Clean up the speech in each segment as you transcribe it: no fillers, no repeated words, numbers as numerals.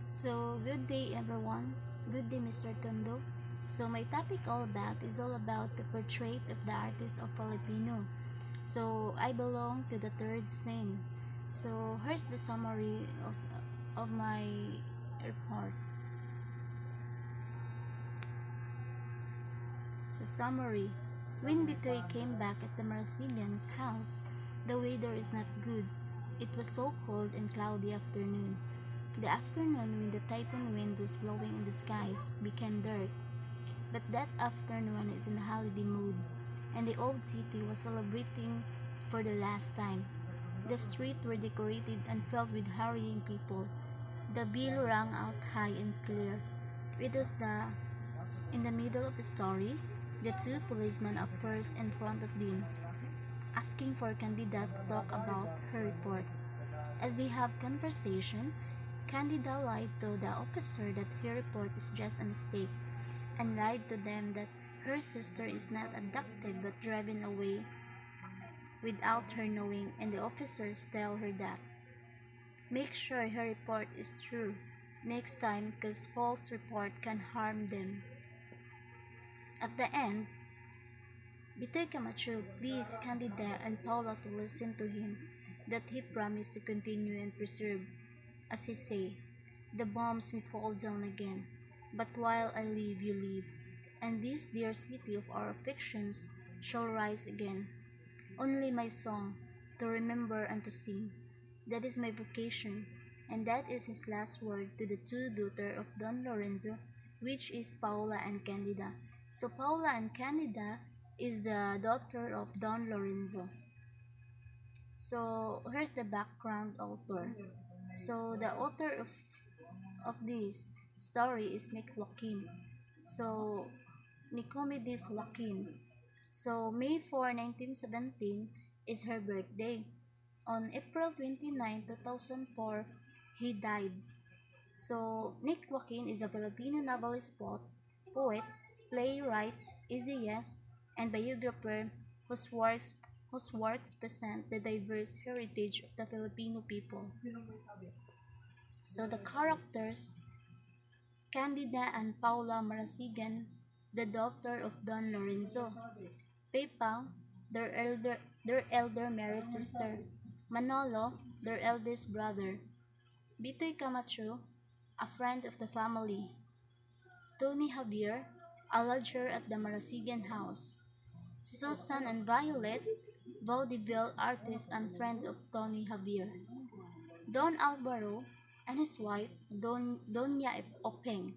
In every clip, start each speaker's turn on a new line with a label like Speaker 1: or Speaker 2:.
Speaker 1: So, good day everyone. Good day, Mr. Tondo. So, my topic all about the portrait of the artist of Filipino. So, I belong to the third scene. So, here's the summary of my report. So, summary. When Bitoy came back at the Marsigan's house, the weather is not good. It was so cold and cloudy afternoon. The afternoon when the typhoon wind was blowing in the skies became dark, but that afternoon is in holiday mood, and the old city was celebrating for the last time. The streets were decorated and filled with hurrying people. The bell rang out high and clear. It was in the middle of the story, the two policemen appeared in front of them, asking for Candida to talk about her report. As they have conversation, Candida lied to the officer that her report is just a mistake, and lied to them that her sister is not abducted but driven away without her knowing, and the officers tell her that. Make sure her report is true next time because false report can harm them. At the end, Bitoy Camacho pleased Candida and Paula to listen to him, that he promised to continue and preserve, as he say, the bombs may fall down again, but while I live, you live, and this dear city of our affections shall rise again. Only my song, to remember and to sing, that is my vocation, and that is his last word to the two daughters of Don Lorenzo, which is Paula and Candida. So Paula and Candida is the daughter of Don Lorenzo. So here's the background author. So the author of this story is Nick Joaquin. So Nicomedes Joaquin. So May 4, 1917 is her birthday. On April 29, 2004, he died. So Nick Joaquin is a Filipino novelist, poet, playwright, essayist, and biographer whose works present the diverse heritage of the Filipino people. So the characters Candida and Paula Marasigan, the daughter of Don Lorenzo. Pepang, their elder married sister. Manolo, their eldest brother. Bitoy Camacho, a friend of the family. Tony Javier, a lodger at the Marasigan house. Susan and Violet, vaudeville artist and friend of Tony Javier. Don Alvaro and his wife, Doña Openg.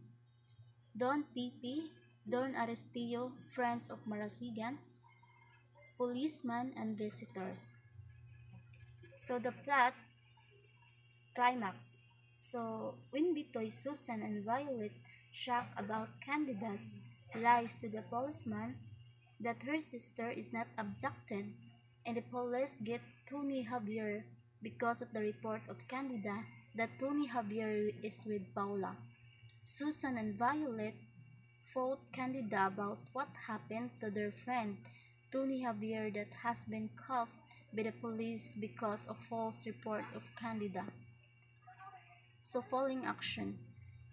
Speaker 1: Don Pipi, Don Arestillo, friends of Marasigans, policemen and visitors. So the plot climax. So when Bitoy, Susan, and Violet shock about Candida's lies to the policeman that her sister is not abducted, and the police get Tony Javier because of the report of Candida that Tony Javier is with Paula. Susan and Violet fought Candida about what happened to their friend Tony Javier that has been cuffed by the police because of false report of Candida. So following action.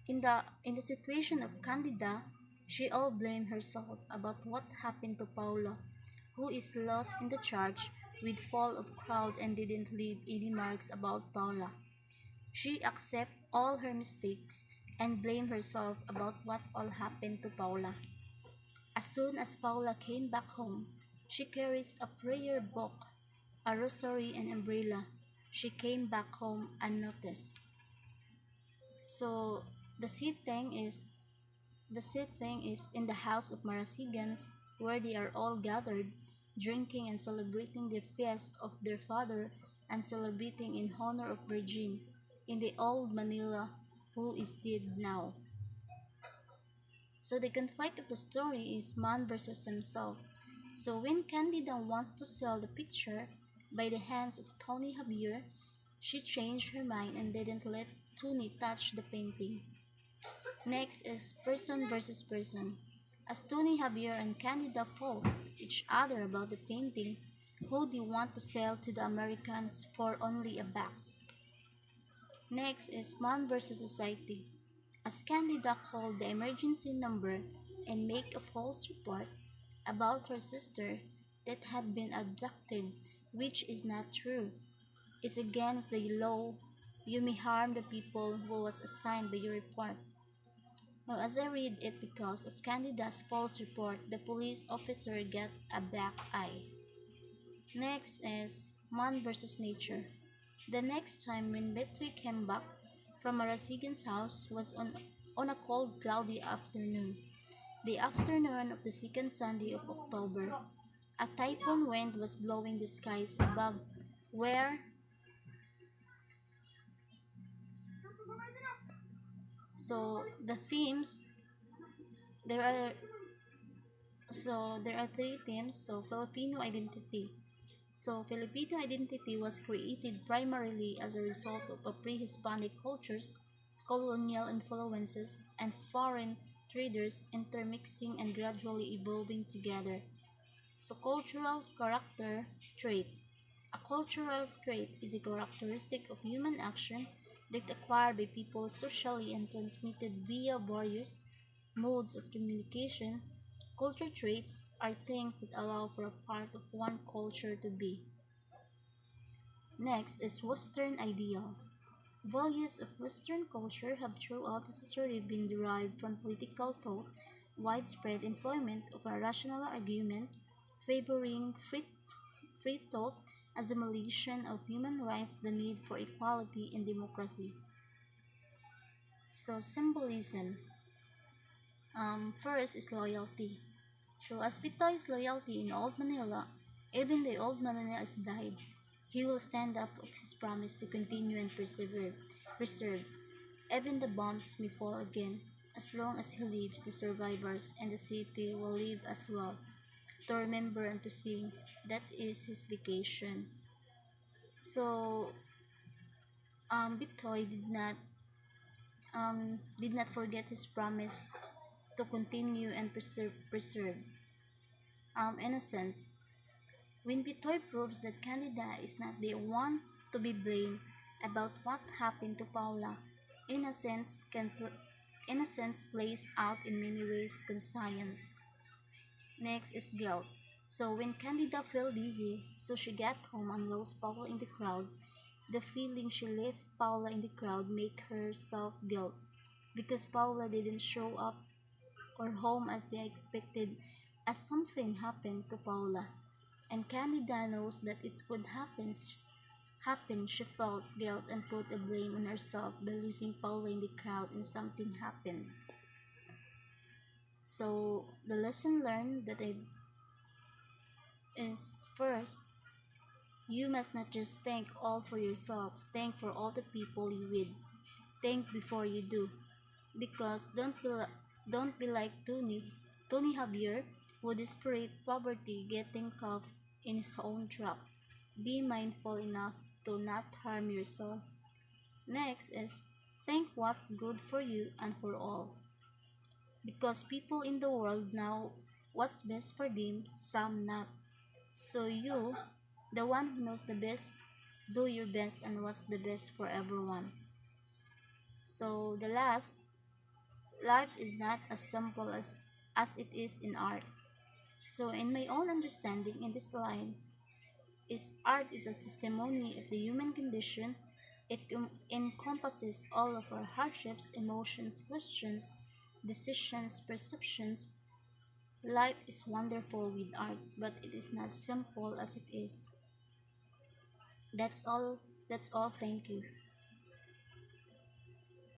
Speaker 1: In the situation of Candida, she all blamed herself about what happened to Paula, who is lost in the church with fall of crowd and didn't leave any marks about Paula. She accept all her mistakes and blame herself about what all happened to Paula. As soon as Paula came back home, she carries a prayer book, a rosary and umbrella. She came back home unnoticed. So the sad thing is in the house of Marasigans, where they are all gathered, drinking and celebrating the feast of their father and celebrating in honor of Virgin in the old Manila, who is dead now. So the conflict of the story is man versus himself. So when Candida wants to sell the picture by the hands of Tony Javier, she changed her mind and didn't let Tony touch the painting. Next is person versus person. As Tony Javier and Candida fought each other about the painting, who they want to sell to the Americans for only a box. Next is man versus society. As Candida called the emergency number and make a false report about her sister that had been abducted, which is not true. It's against the law. You may harm the people who was assigned by your report. Now, as I read it, because of Candida's false report, the police officer got a black eye. Next is man versus nature. The next time when Betty came back from Marasigan's house was on a cold, cloudy afternoon. The afternoon of the second Sunday of October. A typhoon wind was blowing the skies above where so the themes there are there are three themes. Filipino identity. Filipino identity was created primarily as a result of a pre-Hispanic cultures, colonial influences, and foreign traders intermixing and gradually evolving together. Cultural character trait. A cultural trait is a characteristic of human action that acquired by people socially and transmitted via various modes of communication. Culture traits are things that allow for a part of one culture to be. Next is Western ideals. Values of Western culture have throughout history been derived from political thought, widespread employment of a rational argument favoring free thought, assimilation of human rights, the need for equality and democracy. Symbolism. First is loyalty. As Bitoy's loyalty in Old Manila, even the Old Manila has died, he will stand up of his promise to continue and preserve. Even the bombs may fall again. As long as he lives, the survivors and the city will live as well. To remember and to sing, that is his vacation. So, Bitoy did not forget his promise to continue and preserve. In a sense, when Bitoy proves that Candida is not the one to be blamed about what happened to Paula, in a sense, plays out in many ways conscience. Next is guilt. When Candida felt dizzy, she got home and lost Paula in the crowd. The feeling she left Paula in the crowd made her self-guilt because Paula didn't show up or home as they expected, as something happened to Paula. And Candida knows that it would happen. She felt guilt and put a blame on herself by losing Paula in the crowd and something happened. The lesson learned that I is first, you must not just think all for yourself. Think for all the people you with. Think before you do. Because don't be like Tony Javier, who desperate poverty getting caught in his own trap. Be mindful enough to not harm yourself. Next is think what's good for you and for all. Because people in the world know what's best for them, some not. So you, the one who knows the best, do your best and what's the best for everyone. The last, life is not as simple as it is in art. In my own understanding in this line, is art is a testimony of the human condition. It encompasses all of our hardships, emotions, questions, decisions, perceptions. Life is wonderful with arts, but it is not simple as it is. That's all. That's all. Thank you.